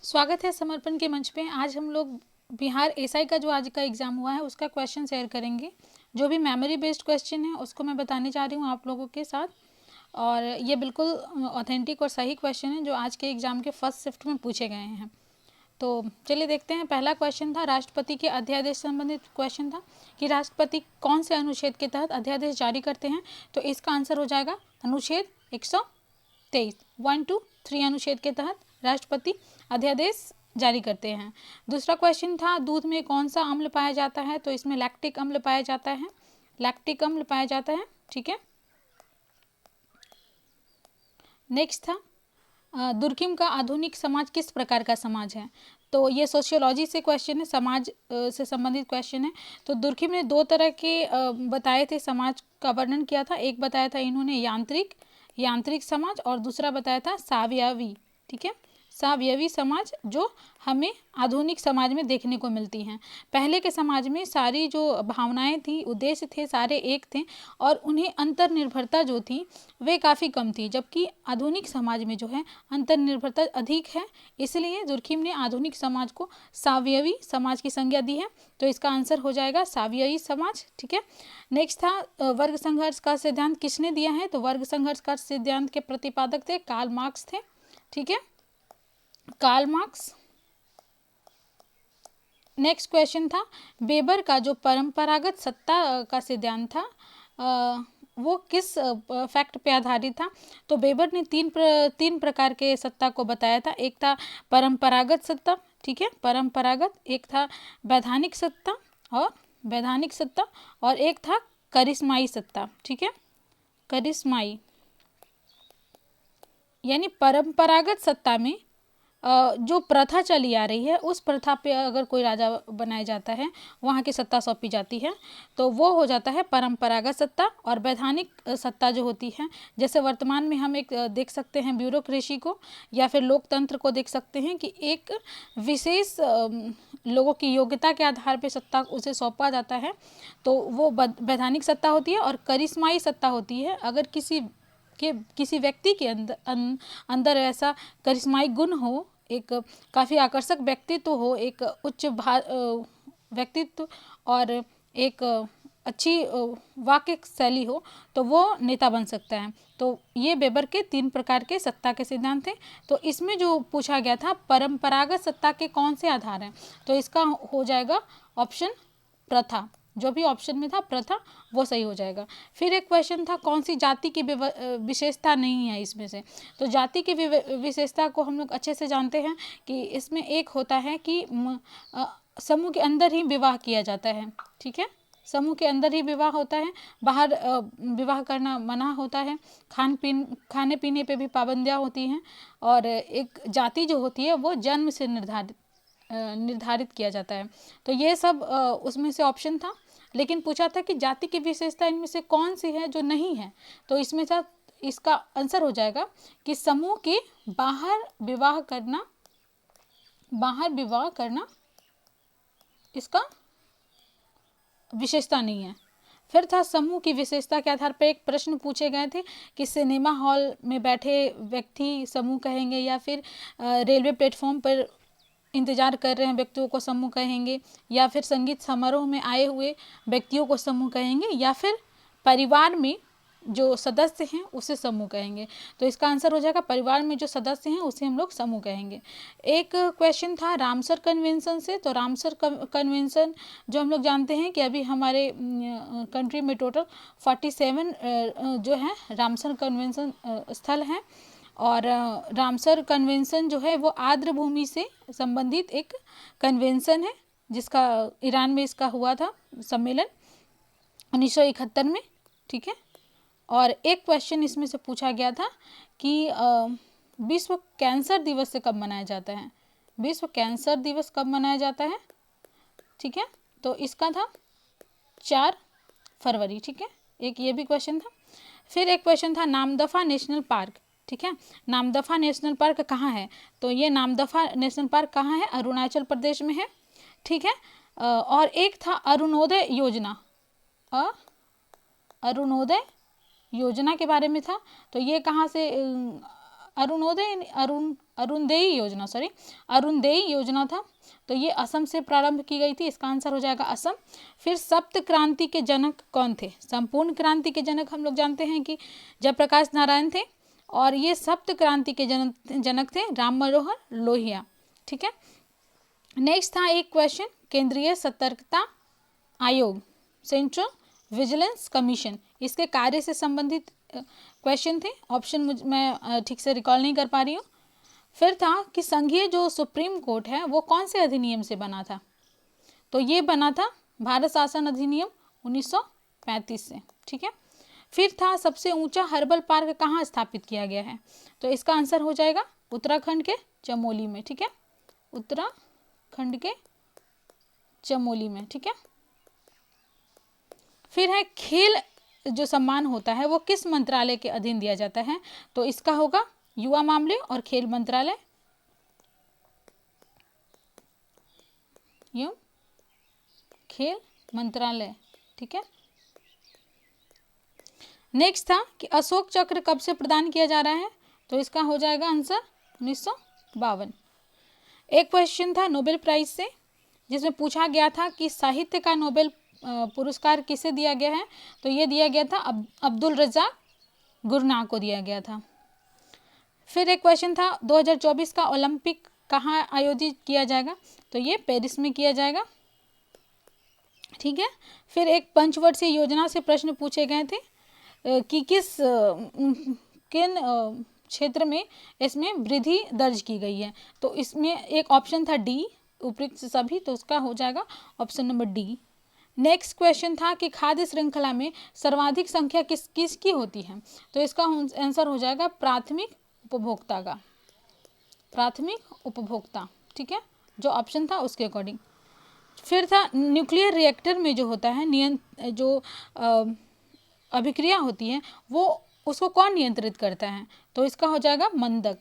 स्वागत है समर्पण के मंच पे। आज हम लोग बिहार एसआई का जो आज का एग्ज़ाम हुआ है उसका क्वेश्चन शेयर करेंगे। जो भी मेमोरी बेस्ड क्वेश्चन है उसको मैं बताने जा रही हूँ आप लोगों के साथ, और ये बिल्कुल ऑथेंटिक और सही क्वेश्चन है जो आज के एग्ज़ाम के फर्स्ट शिफ्ट में पूछे गए हैं। तो चलिए देखते हैं। पहला क्वेश्चन था राष्ट्रपति के अध्यादेश से संबंधित क्वेश्चन था कि राष्ट्रपति कौन से अनुच्छेद के तहत अध्यादेश जारी करते हैं। तो इसका आंसर हो जाएगा अनुच्छेद 123, 1, 2, 3 अनुच्छेद के तहत राष्ट्रपति अध्यादेश जारी करते हैं। दूसरा क्वेश्चन था दूध में कौन सा अम्ल पाया जाता है। तो इसमें लैक्टिक अम्ल पाया जाता है, लैक्टिक अम्ल पाया जाता है। ठीक है। नेक्स्ट था दुर्खिम का आधुनिक समाज किस प्रकार का समाज है। तो ये सोशियोलॉजी से क्वेश्चन है, समाज से संबंधित क्वेश्चन है। तो दुर्खिम ने दो तरह के बताए थे, समाज का वर्णन किया था। एक बताया था इन्होंने यांत्रिक समाज, और दूसरा बताया था सावयवी। ठीक है, सावयवी समाज जो हमें आधुनिक समाज में देखने को मिलती हैं। पहले के समाज में सारी जो भावनाएं थी, उद्देश्य थे, सारे एक थे और उन्हें अंतर्निर्भरता जो थी वे काफ़ी कम थी, जबकि आधुनिक समाज में जो है अंतर्निर्भरता अधिक है। इसलिए दुर्खिम ने आधुनिक समाज को सावयवी समाज की संज्ञा दी है। तो इसका आंसर हो जाएगा सावयवी समाज। ठीक है। नेक्स्ट था वर्ग संघर्ष का सिद्धांत किसने दिया है। तो वर्ग संघर्ष का सिद्धांत के प्रतिपादक थे कार्ल मार्क्स थे। ठीक है, कार्ल मार्क्स। नेक्स्ट क्वेश्चन था वेबर का जो परंपरागत सत्ता का सिद्धांत था वो किस फैक्ट पे आधारित था। तो वेबर ने तीन प्रकार के सत्ता को बताया था। एक था परंपरागत सत्ता, ठीक है, परंपरागत। एक था वैधानिक सत्ता और एक था करिश्माई सत्ता। ठीक है, करिश्माई यानी परंपरागत सत्ता में जो प्रथा चली आ रही है उस प्रथा पे अगर कोई राजा बनाया जाता है, वहाँ की सत्ता सौंपी जाती है, तो वो हो जाता है परंपरागत सत्ता। और वैधानिक सत्ता जो होती है, जैसे वर्तमान में हम एक देख सकते हैं ब्यूरोक्रेसी को या फिर लोकतंत्र को देख सकते हैं कि एक विशेष लोगों की योग्यता के आधार पर सत्ता उसे सौंपा जाता है, तो वो वैधानिक सत्ता होती है। और करिश्माई सत्ता होती है अगर किसी व्यक्ति के अंदर ऐसा करिश्माई गुण हो, एक काफ़ी आकर्षक व्यक्तित्व हो, एक उच्च व्यक्तित्व और एक अच्छी वाक्य शैली हो, तो वो नेता बन सकता है। तो ये वेबर के 3 प्रकार के सत्ता के सिद्धांत थे। तो इसमें जो पूछा गया था परंपरागत सत्ता के कौन से आधार हैं, तो इसका हो जाएगा ऑप्शन प्रथा। जो भी ऑप्शन में था प्रथा वो सही हो जाएगा। फिर एक क्वेश्चन था कौन सी जाति की विशेषता नहीं है इसमें से। तो जाति की विशेषता को हम लोग अच्छे से जानते हैं कि इसमें एक होता है कि समूह के अंदर ही विवाह किया जाता है। ठीक है, समूह के अंदर ही विवाह होता है, बाहर विवाह करना मना होता है। खाने पीने पे भी पाबंदियाँ होती हैं। और एक जाति जो होती है वो जन्म से निर्धारित किया जाता है। तो ये सब उसमें से ऑप्शन था, लेकिन पूछा था कि जाति की विशेषता इनमें से कौन सी है जो नहीं है। तो इसमें था, इसका आंसर हो जाएगा कि समूह के बाहर विवाह करना इसका विशेषता नहीं है। फिर था समूह की विशेषता के आधार पर एक प्रश्न पूछे गए थे कि सिनेमा हॉल में बैठे व्यक्ति समूह कहेंगे या फिर रेलवे प्लेटफॉर्म पर इंतजार कर रहे हैं व्यक्तियों को समूह कहेंगे, या फिर संगीत समारोह में आए हुए व्यक्तियों को समूह कहेंगे, या फिर परिवार में जो सदस्य हैं उसे समूह कहेंगे। तो इसका आंसर हो जाएगा परिवार में जो सदस्य हैं उसे हम लोग समूह कहेंगे। एक क्वेश्चन था रामसर कन्वेंशन से। तो रामसर कन्वेंशन जो हम लोग जानते हैं कि अभी हमारे कंट्री में टोटल 47 जो है रामसर कन्वेंशन स्थल हैं। और रामसर कन्वेंशन जो है वो आर्द्र भूमि से संबंधित एक कन्वेंशन है, जिसका ईरान में इसका हुआ था सम्मेलन 1971 में। ठीक है। और एक क्वेश्चन इसमें से पूछा गया था कि विश्व कैंसर दिवस से कब मनाया जाता है। विश्व कैंसर दिवस कब मनाया जाता है। ठीक है, तो इसका था 4 फरवरी। ठीक है, एक ये भी क्वेश्चन था। फिर एक क्वेश्चन था नामदफा नेशनल पार्क। ठीक है, नामदफा नेशनल पार्क कहाँ है। तो ये नामदफा नेशनल पार्क कहाँ है, अरुणाचल प्रदेश में है। ठीक है। और एक था अरुणोदय योजना, अरुणोदय योजना के बारे में था। तो ये कहाँ से, अरुणोदय अरुणोदय योजना, सॉरी अरुणोदय योजना था। तो ये असम से प्रारंभ की गई थी, इसका आंसर हो जाएगा असम। फिर सप्त क्रांति के जनक कौन थे? संपूर्ण क्रांति के जनक हम लोग जानते हैं कि जयप्रकाश नारायण थे, और ये सप्त क्रांति के जनक थे राम मनोहर लोहिया। ठीक है, नेक्स्ट था एक क्वेश्चन, केंद्रीय सतर्कता आयोग, सेंट्रल विजिलेंस कमीशन, इसके कार्य से संबंधित क्वेश्चन थे। ऑप्शन मैं ठीक से रिकॉल नहीं कर पा रही हूँ। फिर था कि संघीय जो सुप्रीम कोर्ट है वो कौन से अधिनियम से बना था? तो ये बना था भारत शासन अधिनियम 1935 से। ठीक है, फिर था सबसे ऊंचा हर्बल पार्क कहाँ स्थापित किया गया है? तो इसका आंसर हो जाएगा उत्तराखंड के चमोली में। ठीक है, उत्तराखंड के चमोली में। ठीक है, फिर है खेल जो सम्मान होता है वो किस मंत्रालय के अधीन दिया जाता है? तो इसका होगा युवा मामले और खेल मंत्रालय, युवा खेल मंत्रालय। ठीक है, नेक्स्ट था कि अशोक चक्र कब से प्रदान किया जा रहा है? तो इसका हो जाएगा आंसर 1952। एक क्वेश्चन था नोबेल प्राइज से, जिसमें पूछा गया था कि साहित्य का नोबेल पुरस्कार किसे दिया गया है? तो ये दिया गया था अब्दुल रज़ाक गुरनाह को दिया गया था। फिर एक क्वेश्चन था 2024 का ओलंपिक कहाँ आयोजित किया जाएगा? तो ये पेरिस में किया जाएगा। ठीक है, फिर एक पंचवर्षीय योजना से प्रश्न पूछे गए थे कि किन क्षेत्र में इसमें वृद्धि दर्ज की गई है? तो इसमें एक ऑप्शन था डी, उपयुक्त सभी, तो उसका हो जाएगा option number D. Next question था कि खाद्य श्रृंखला में सर्वाधिक संख्या किसकी होती है? तो इसका आंसर हो जाएगा प्राथमिक उपभोक्ता का, प्राथमिक उपभोक्ता। ठीक है, जो ऑप्शन था उसके अकॉर्डिंग। फिर था न्यूक्लियर रिएक्टर में जो होता है जो अभिक्रिया होती है वो उसको कौन नियंत्रित करता है? तो इसका हो जाएगा मंदक,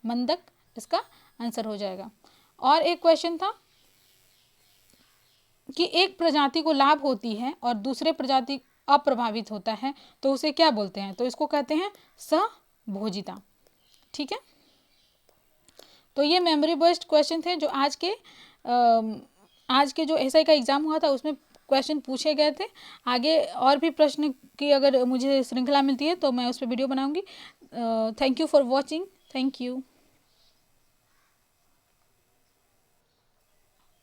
मंदक इसका आंसर हो जाएगा। और एक क्वेश्चन था कि एक प्रजाति को लाभ होती है और दूसरे प्रजाति अप्रभावित होता है, तो उसे क्या बोलते हैं? तो इसको कहते हैं सहभोजिता। ठीक है, तो ये मेमोरी बेस्ड क्वेश्चन थे जो आज के जो एसआई का एग्जाम हुआ था उसमें क्वेश्चन पूछे गए थे। आगे और भी प्रश्न की अगर मुझे श्रृंखला मिलती है तो मैं उस पर वीडियो बनाऊंगी। Thank you for watching, thank you.